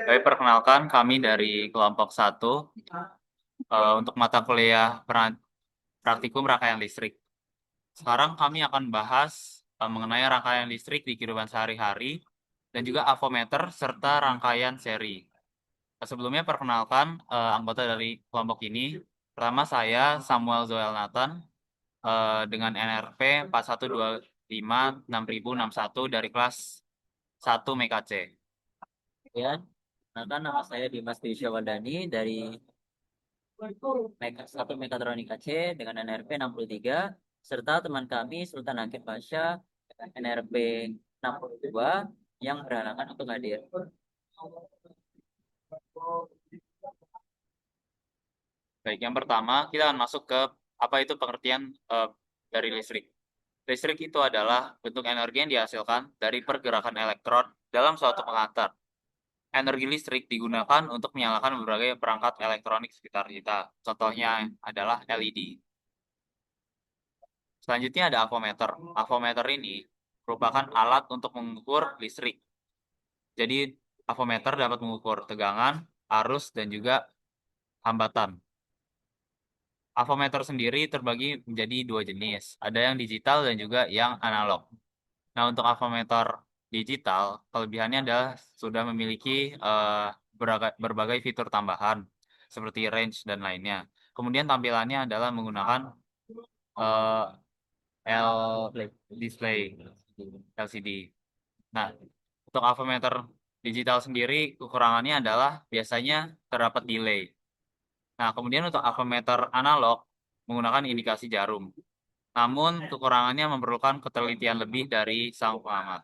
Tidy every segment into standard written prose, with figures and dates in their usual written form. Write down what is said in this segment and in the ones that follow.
Baik, perkenalkan kami dari kelompok 1 untuk mata kuliah praktikum rangkaian listrik. Sekarang kami akan bahas mengenai rangkaian listrik di kehidupan sehari-hari dan juga avometer serta rangkaian seri. Sebelumnya perkenalkan anggota dari kelompok ini. Pertama saya Samuel Zoel Nathan dengan NRP 41256061 dari kelas 1 MKC. Ya, kenalkan nama saya Dimas Wardani dari satu Mekatronika C dengan NRP 63 serta teman kami Sultan Hakim Pasha NRP 62 yang berhalangan untuk hadir. Baik, yang pertama kita akan masuk ke apa itu pengertian dari listrik. Listrik itu adalah bentuk energi yang dihasilkan dari pergerakan elektron dalam suatu pengantar. Energi listrik digunakan untuk menyalakan berbagai perangkat elektronik sekitar kita. Contohnya adalah LED. Selanjutnya ada avometer. Avometer ini merupakan alat untuk mengukur listrik. Jadi, avometer dapat mengukur tegangan, arus, dan juga hambatan. Avometer sendiri terbagi menjadi dua jenis. Ada yang digital dan juga yang analog. Nah, untuk avometer digital, kelebihannya adalah sudah memiliki berbagai fitur tambahan seperti range dan lainnya. Kemudian tampilannya adalah menggunakan eh, L display LCD. Nah, untuk avometer digital sendiri kekurangannya adalah biasanya terdapat delay. Nah, kemudian untuk avometer analog menggunakan indikasi jarum. Namun kekurangannya memerlukan ketelitian lebih dari sang pengamat.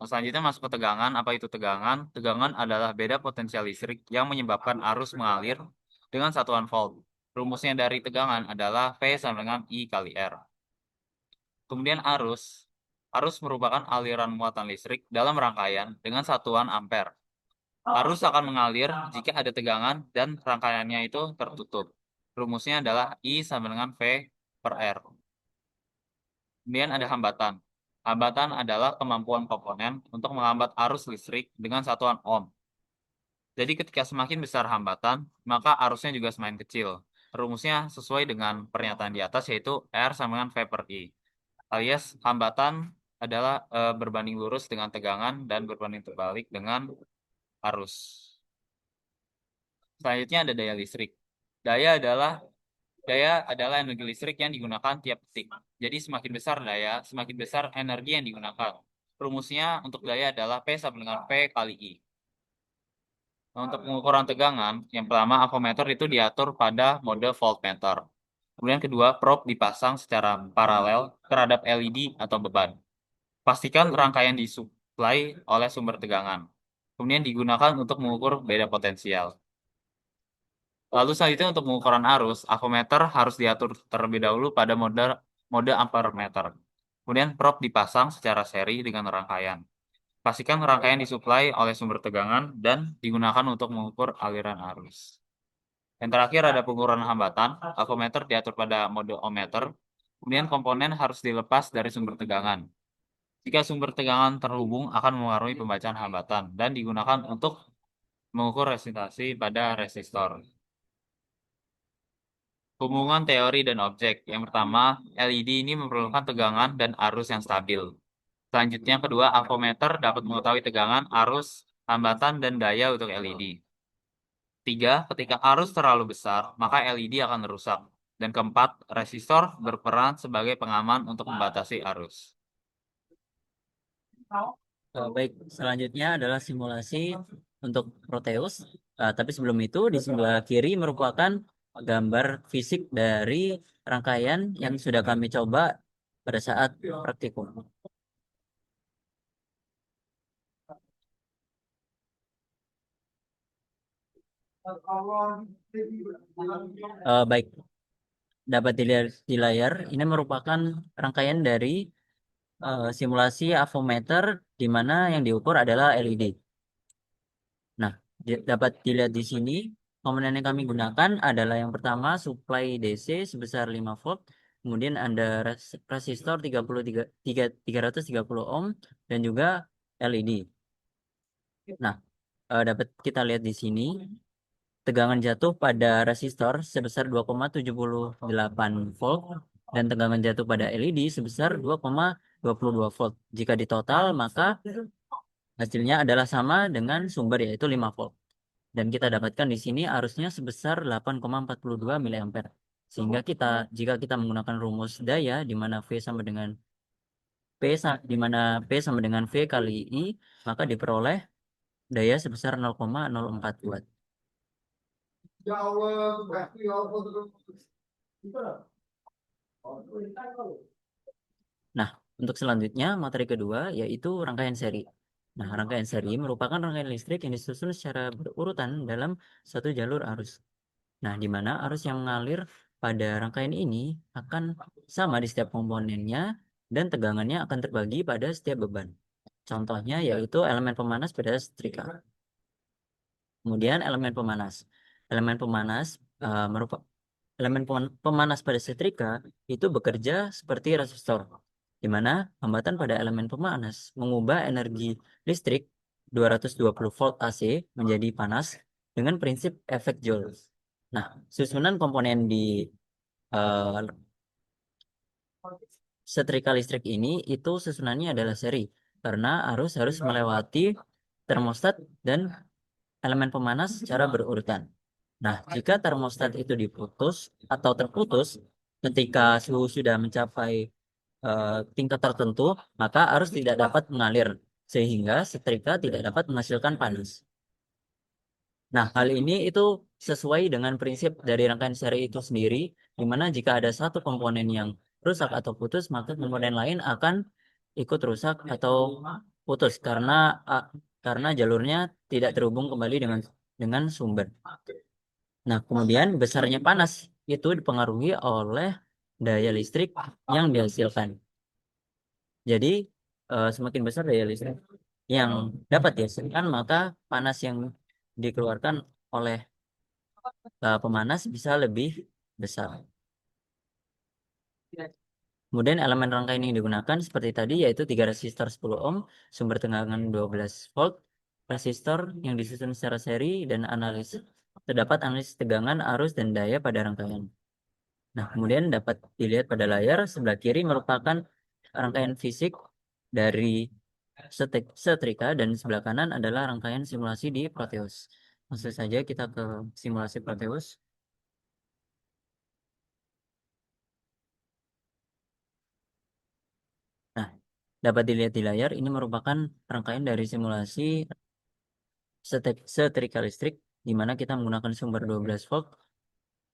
Selanjutnya masuk ke tegangan. Apa itu tegangan? Tegangan adalah beda potensial listrik yang menyebabkan arus mengalir dengan satuan volt. Rumusnya dari tegangan adalah V sama dengan I kali R. Kemudian arus. Arus merupakan aliran muatan listrik dalam rangkaian dengan satuan ampere. Arus akan mengalir jika ada tegangan dan rangkaiannya itu tertutup. Rumusnya adalah I sama dengan V per R. Kemudian ada hambatan. Hambatan adalah kemampuan komponen untuk menghambat arus listrik dengan satuan ohm. Jadi ketika semakin besar hambatan, maka arusnya juga semakin kecil. Rumusnya sesuai dengan pernyataan di atas yaitu R sama dengan V per I. Alias hambatan adalah berbanding lurus dengan tegangan dan berbanding terbalik dengan arus. Selanjutnya ada daya listrik. Daya adalah energi listrik yang digunakan tiap detik. Jadi semakin besar daya, semakin besar energi yang digunakan. Rumusnya untuk daya adalah P sama dengan V kali I. Nah, untuk pengukuran tegangan, yang pertama avometer itu diatur pada mode voltmeter. Kemudian kedua, probe dipasang secara paralel terhadap LED atau beban. Pastikan rangkaian disuplai oleh sumber tegangan. Kemudian digunakan untuk mengukur beda potensial. Lalu selanjutnya untuk pengukuran arus, avometer harus diatur terlebih dahulu pada mode ampermeter. Kemudian probe dipasang secara seri dengan rangkaian. Pastikan rangkaian disuplai oleh sumber tegangan dan digunakan untuk mengukur aliran arus. Yang terakhir ada pengukuran hambatan, avometer diatur pada mode ohmmeter. Kemudian komponen harus dilepas dari sumber tegangan. Jika sumber tegangan terhubung akan mempengaruhi pembacaan hambatan dan digunakan untuk mengukur resistasi pada resistor. Hubungan teori dan objek. Yang pertama, LED ini memerlukan tegangan dan arus yang stabil. Selanjutnya, kedua, avometer dapat mengetahui tegangan, arus, hambatan, dan daya untuk LED. Tiga, ketika arus terlalu besar, maka LED akan rusak. Dan keempat, resistor berperan sebagai pengaman untuk membatasi arus. Baik, selanjutnya adalah simulasi untuk Proteus. Tapi sebelum itu di sebelah kiri merupakan gambar fisik dari rangkaian yang sudah kami coba pada saat praktikum. Baik, dapat dilihat di layar, ini merupakan rangkaian dari simulasi avometer di mana yang diukur adalah LED. Nah, dapat dilihat di sini, komponen yang kami gunakan adalah yang pertama supply DC sebesar 5 volt kemudian ada resistor 330 ohm, dan juga LED. Nah, dapat kita lihat di sini tegangan jatuh pada resistor sebesar 2,78 volt dan tegangan jatuh pada LED sebesar 2,22 volt. Jika ditotal, maka hasilnya adalah sama dengan sumber, yaitu 5 volt. Dan kita dapatkan di sini arusnya sebesar 8,42 miliampere. Sehingga jika kita menggunakan rumus daya di mana V sama dengan di mana P sama dengan V kali I, maka diperoleh daya sebesar 0,04 watt. Nah, untuk selanjutnya materi kedua yaitu rangkaian seri. Nah, rangkaian seri merupakan rangkaian listrik yang disusun secara berurutan dalam satu jalur arus. Nah, di mana arus yang mengalir pada rangkaian ini akan sama di setiap komponennya dan tegangannya akan terbagi pada setiap beban. Contohnya yaitu elemen pemanas pada setrika. Kemudian elemen pemanas. Elemen pemanas merupakan pemanas pada setrika itu bekerja seperti resistor, di mana hambatan pada elemen pemanas mengubah energi listrik 220 volt AC menjadi panas dengan prinsip efek Joule. Nah, susunan komponen di eh, setrika listrik ini itu susunannya adalah seri, karena arus harus melewati termostat dan elemen pemanas secara berurutan. Nah, jika termostat itu diputus atau terputus ketika suhu sudah mencapai tingkat tertentu, maka arus tidak dapat mengalir sehingga setrika tidak dapat menghasilkan panas. Nah, hal ini itu sesuai dengan prinsip dari rangkaian seri itu sendiri, di mana jika ada satu komponen yang rusak atau putus, maka komponen lain akan ikut rusak atau putus karena jalurnya tidak terhubung kembali dengan sumber. Nah, kemudian besarnya panas itu dipengaruhi oleh daya listrik yang dihasilkan. Jadi, semakin besar daya listrik yang dapat dihasilkan, maka panas yang dikeluarkan oleh pemanas bisa lebih besar. Kemudian elemen rangkaian yang digunakan seperti tadi yaitu 3 resistor 10 ohm, sumber tegangan 12 volt, resistor yang disusun secara seri, dan terdapat analisis tegangan, arus, dan daya pada rangkaian. Nah, kemudian dapat dilihat pada layar sebelah kiri merupakan rangkaian fisik dari setrika, dan sebelah kanan adalah rangkaian simulasi di Proteus. Langsung saja kita ke simulasi Proteus. Nah, dapat dilihat di layar ini merupakan rangkaian dari simulasi setrika listrik di mana kita menggunakan sumber 12 volt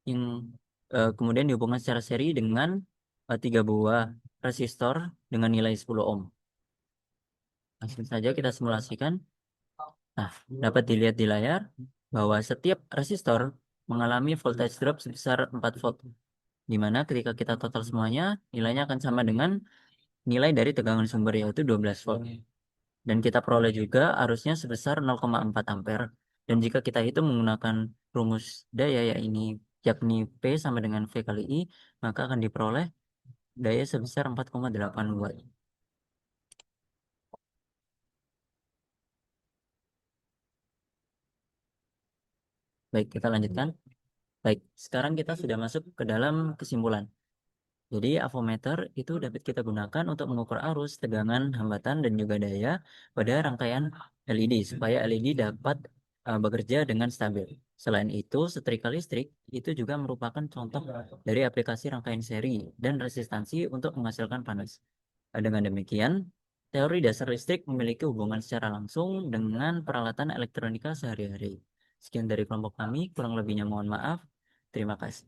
yang kemudian dihubungkan secara seri dengan 3 buah resistor dengan nilai 10 ohm. Langsung saja kita simulasikan. Nah, dapat dilihat di layar bahwa setiap resistor mengalami voltage drop sebesar 4 volt, di mana ketika kita total semuanya, nilainya akan sama dengan nilai dari tegangan sumber yaitu 12 volt. Dan kita peroleh juga arusnya sebesar 0,4 ampere. Dan jika kita hitung menggunakan rumus daya yakni P sama dengan V kali I, maka akan diperoleh daya sebesar 4,8 watt. Baik, kita lanjutkan. Baik, sekarang kita sudah masuk ke dalam kesimpulan. Jadi avometer itu dapat kita gunakan untuk mengukur arus, tegangan, hambatan, dan juga daya pada rangkaian LED supaya LED dapat bekerja dengan stabil. Selain itu, setrika listrik itu juga merupakan contoh dari aplikasi rangkaian seri dan resistansi untuk menghasilkan panas. Dengan demikian, teori dasar listrik memiliki hubungan secara langsung dengan peralatan elektronika sehari-hari. Sekian dari kelompok kami, kurang lebihnya mohon maaf. Terima kasih.